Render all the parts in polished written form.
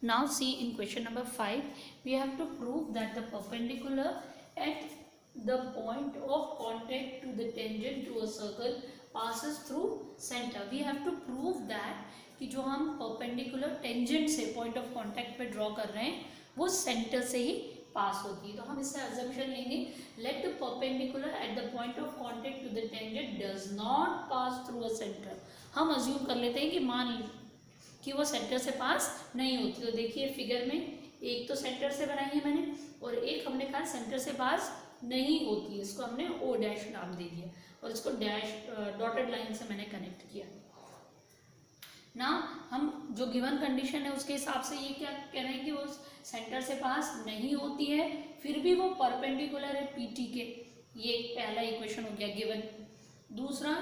Now see, in question number 5, we have to prove that the perpendicular at the point of contact to the tangent to a circle passes through center. We have to prove that कि जो हम perpendicular tangent से point of contact पे draw कर रहे हैं वो center से ही पास होती है. तो हम इससे assumption लेंगे, let the perpendicular at the point of contact to the tangent does not pass through a center. हम assume कर लेते हैं कि मान कि वो सेंटर से पास नहीं होती. तो देखिए फिगर में एक तो सेंटर से बनाई है मैंने और एक हमने कहा सेंटर से पास नहीं होती है. इसको हमने ओ डैश नाम दे दिया और इसको डैश डॉटेड लाइन से मैंने कनेक्ट किया ना. हम जो गिवन कंडीशन है उसके हिसाब से ये क्या कह रहे हैं कि वो सेंटर से पास नहीं होती है, फिर भी वो परपेंडिकुलर है पीटी के. ये पहला इक्वेशन हो गया गिवन. दूसरा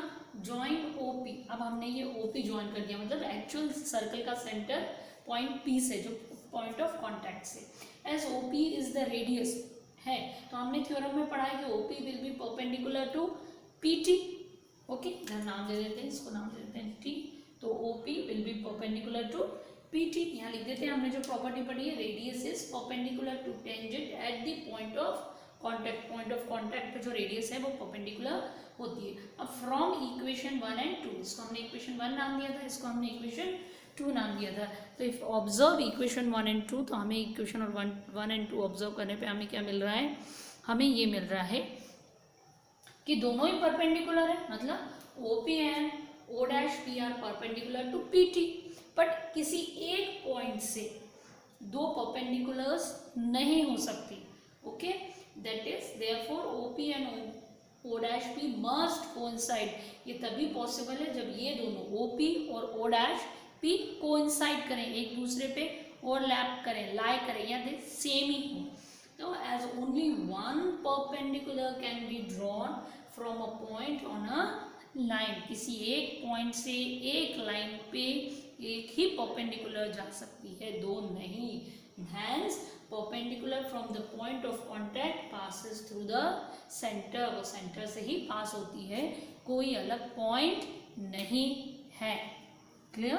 जॉइंट ओपी. अब हमने ये ओपी ज्वाइन कर दिया, मतलब एक्चुअल सर्कल का सेंटर पॉइंट पी से, जो पॉइंट ऑफ कांटेक्ट से. As OP is the radius है, तो हमने थ्योरम में पढ़ा है कि OP will be perpendicular to PT. Okay, नाम दे देते हैं, इसको नाम दे देते हैं टी. तो OP will be perpendicular to PT. यहाँ लिख देते हैं हमने जो प्रॉपर्टी पढ़ी है, radius is perpendicular to tangent at the point of contact. Point of contact पे जो रेडियस है वो परपेंडिकुलर होती है. अब फ्रॉम इक्वेशन 1 एंड 2, इसको हमने इक्वेशन 1 नाम दिया था, इसको हमने इक्वेशन 2 नाम दिया था. तो इफ ऑब्जर्व इक्वेशन 1 एंड 2, तो हमें इक्वेशन और 1 एंड 2 ऑब्जर्व करने पे हमें क्या मिल रहा है, हमें ये मिल रहा है कि दोनों ही परपेंडिकुलर है, मतलब OP and O dash P are perpendicular to PT. But किसी एक पॉइंट से दो परपेंडिकुलर्स नहीं हो सकती. Okay, that is therefore OP and O dash P must coincide. ये तभी पॉसिबल है जब ये दोनों ओपी और ओ डैश पी कोइंसाइड करें, एक दूसरे पे ओवरलैप करें, लाई करें, या दे सेम ही हो. तो as only one perpendicular can be drawn from a point on a line. किसी एक पॉइंट से एक लाइन पे एक ही परपेंडिकुलर जा सकती है, दो नहीं. Hence perpendicular from the point of contact passes through the center. वो सेंटर से ही पास होती है, कोई अलग पॉइंट नहीं है. क्लियर?